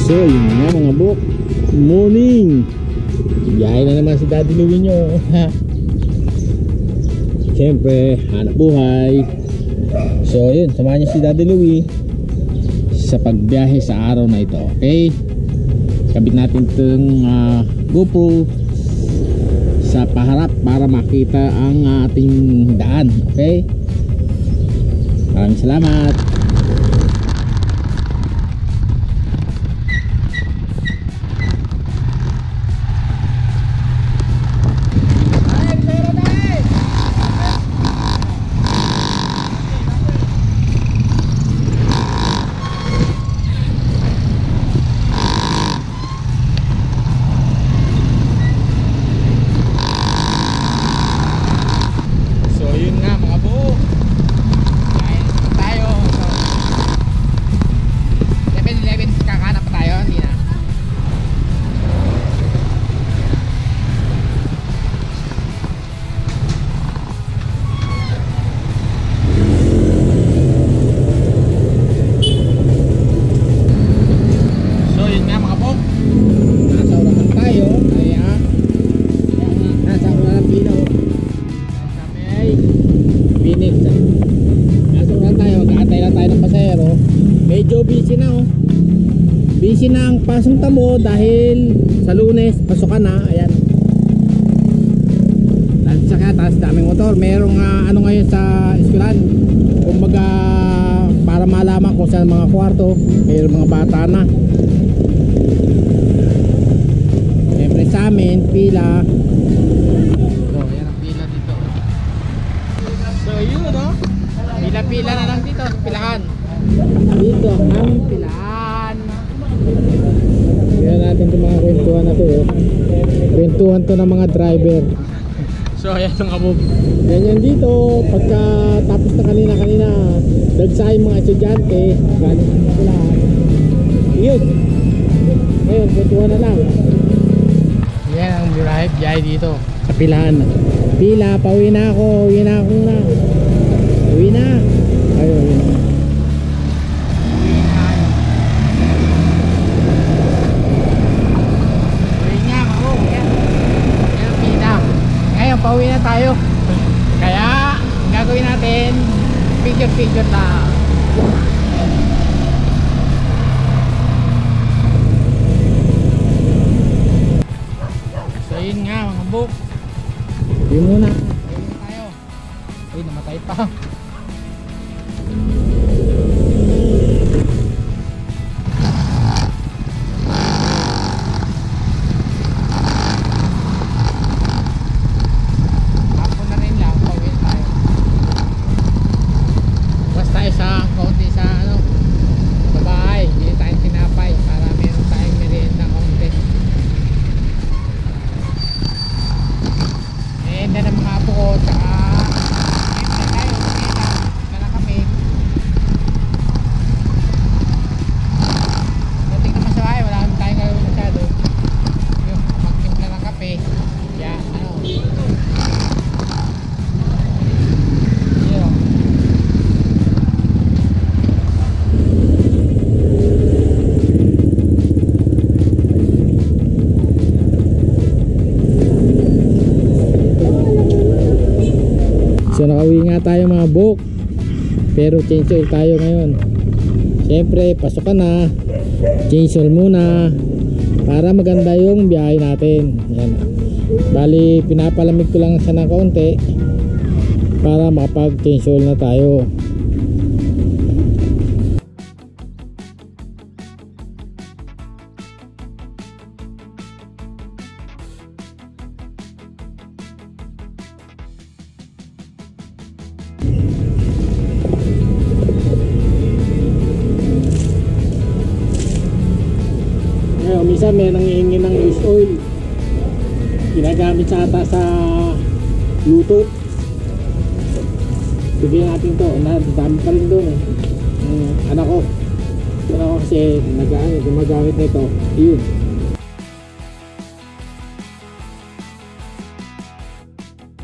So yun nga mga bok, morning. Biyahe na naman si Daddy Louie nyo. Siyempre hanap buhay. So yun, samahan nyo si Daddy Louie sa pagbiyahe sa araw na ito. Okay, kabit natin itong GoPro sa paharap para makita ang ating daan. Okay, maraming salamat. Busy na ang pasong tamo dahil sa Lunes pasukan na. Ayan, taas daming motor. Merong ano ngayon sa eskwelahan, kumbaga para malaman kung saan mga kwarto. Merong mga bata na. Siyempre sa amin pila. So ayan ang pila dito. So yun no, pila na lang dito, pilahan dito ang pilahan. Kaya natin itong mga kwentuhan na to. Kwentuhan to ng mga driver. So ayan ang kabog. Ganyan dito. Pagka tapos na kanina dagsay mga estudyante galing ang eskwelahan. Yun, ngayon kwentuhan na lang. Yan ang biyahe dito sa pilahan. Pila, pauwi na ako. Uwi na. Ayun. Pauwi na tayo. Kaya gagawin natin picture na. So yun nga mga buk, yun muna. Pauwi na tayo. Ay, namatay pa. So nakauwi nga tayo mga bok, pero change oil tayo ngayon. Siyempre pasukan na, change oil muna para maganda yung biyahe natin. Yan. Bali pinapalamig ko lang siya ng kaunti para makapag change oil na tayo. Minsan may nangihingi ng used oil, ginagamit sa ata sa luto. Bigyan natin to, dami pa rin doon anak ko kasi gumagamit nito. Yun.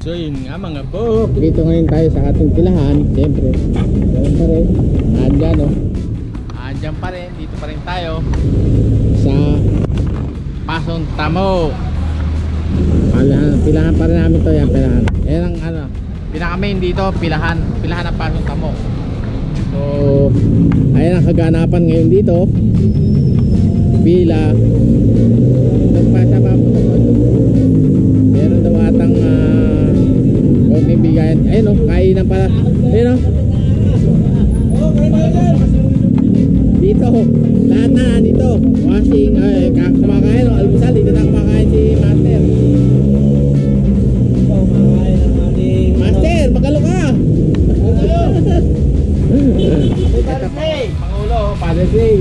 So yun nga mga po, dito ngayon tayo sa ating pilahan. Siyempre ganoon pa rin, andyan pa rin, dito pa rin tayo pasong tamo. Pilahan pa rin namin to, yan, pilahan. Yan ang ano, pinaka main dito, pilahan ang pasong tamo. So, ayan ang kaganapan ngayon dito. Pila. Nagpasa pa po. Meron daw atang konting bigayan. Ayun o, kainan pala. Ayun o. Dito, lahat na dito. Washing, kumakain o, almusal. Dito na kumakain si Master. Master, magalo ka! Pangulo, Father's Day.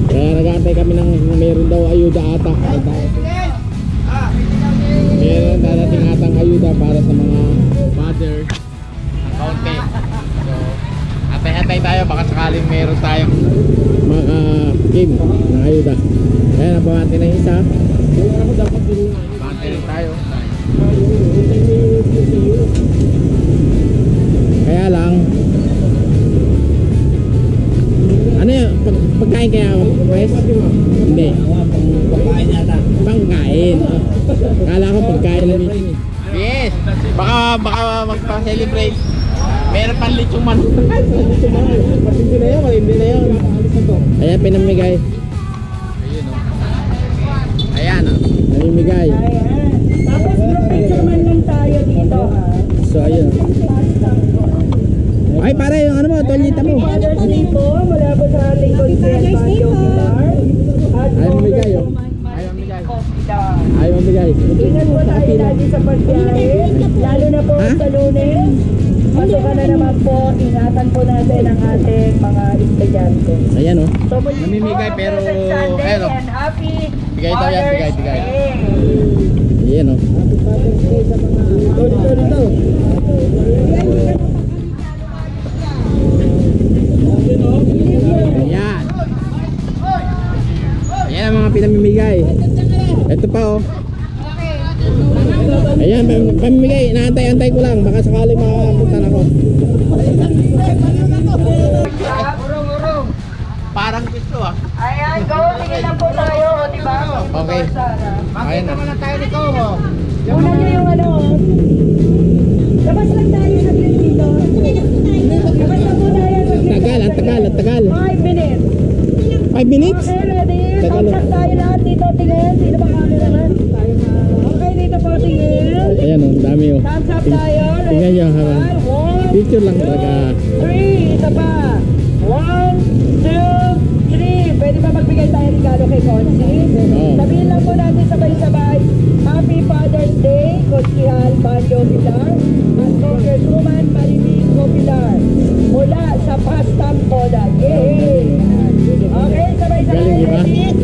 Kaya nag-aantay kami ng meron daw ayuda ata. Meron dadating atang ayuda para sa mga father ng kaunti. So, atay-atay tayo, baka sakaling meron tayong game ng ayuda. Kaya nabawante na isa. Bante rin tayo. Kaya lang, ano yun? Pagkain kaya Wes? Hindi. Pagkain yata. Pangkain. Kala ko pagkain na mismo. Yes. Baka magpa-celebrate. Meron pang lechong manok. Hindi na yun. Hindi na yun. Ayan, pinamigay. Ayun o. Ayan o. Namimigay. Tapos picture man lang tayo dito. So ayun. Ay pare, yung ano mo, tolita mo. Father's Day po, mula po sa ating Consiel Banjo Pilar. At Ayaw mamigay o. Ayaw mamigay. Ingat po tayo lagi sa pagbiyahe. Lalo na po sa Lunes. Pasukan na naman po, ingatan po natin ang ating mga estudyante. Ayan o. So, muli Namimigay po, pero, Blessed Sunday ayan o. and happy Bigay daw yan, Father's bigay. Day. Ayan o. Happy Father's Day sa mga dito. Ayan. Ayan ang mga pinamimigay. Ito pa o. Ayan, pamimigay. Naantay-antay ko lang. Baka sakali makapuntan ako. Urong-urong. Parang gusto ah. Ayan, go. Tingin lang po tayo, diba? Okay. Ayan na. Una nyo yung ano. Labas lang tayo sa plate dito. Labas lang po tayo sa plate. Ang tagal. 5 minutes. 5 minutes? Okay, ready? Tagal. Thumbs up tayo lahat dito. Tingin. Sino ba camera naman? Okay, dito po tingin. Ayan o, dami o. Thumbs up tayo. Ready? Tingnan nyo habang 1, picture lang talaga. 3. Isa pa. 1, 2, 3. Pwede ba magbigay tayo regalo kay Consi? Oo. Sabihin lang po natin sabay-sabay. Happy Father's Day, Consiel Banjo Pilar at Congresswoman Marivico Pilar mula sa Pastam Toda. Yay! Okay, sabay-sabay. Galing, diba? Ready?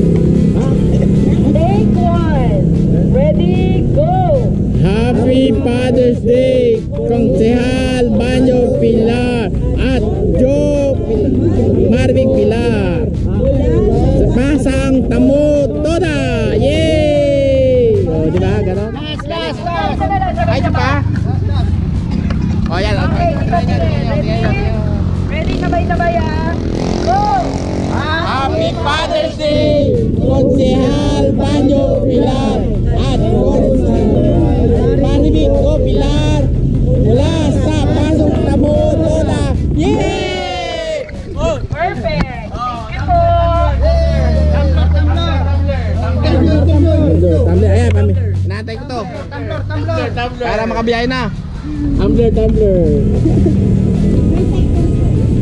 Take 1. Ready, go! Happy Father's Day, Konsehal Banjo Pilar at Joe Marvic Pilar. Sa Pasang Tamo Toda. Yay! O, diba? Ganon? Ay, ito pa? O, yan. Okay, ready, sabay-sabay ah. Go! Happy Father's Day, Konsehal Banjo Pilar at Marvic Pilar mula sa Pasang Tamo Toda. Yay! Oh! Perfect! Thank you po! Tumbler, ayan, inaantay ko to. Tumbler. Para makabiyahe na. Tumbler.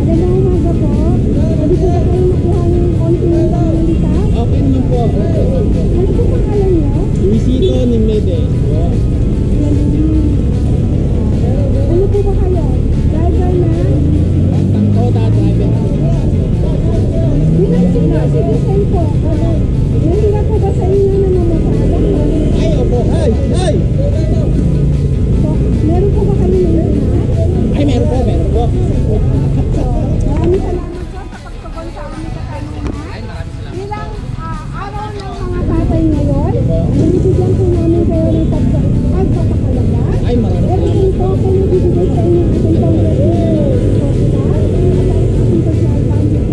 Magandang umaga po. Pwede po ba kayo makuha ng konting balita? Okay naman po. Ano po pangalan niyo? Luisito ni Mede. Ano po ba kayo? Driver na? Pasang Toda driver. Bilang citizen po. Mahirap po ba sa inyo na mamasada? Ay, opo. Ay! Meron po ba kayo ng lahat? Ay, meron po. Maraming salamat po sa pagtugon sa aming katanungan. Bilang araw ng mga tatay ngayon, binibigyan po namin kayo ng pagpapakalaga. Ay, maraming Pero salamat. ito po nabibigay sa inyo ating Congresswoman at ang ating social family.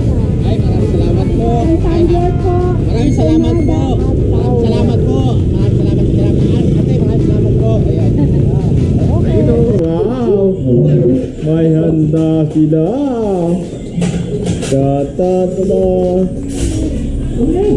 Ay, maraming salamat po. Ang tumbler po, Maraming salamat po. Maraming salamat po. Maraming salamat. Ate, maraming salamat po. Ayan. Ito, wow. May handa sila. Ta-ta-ta-ta. Uy.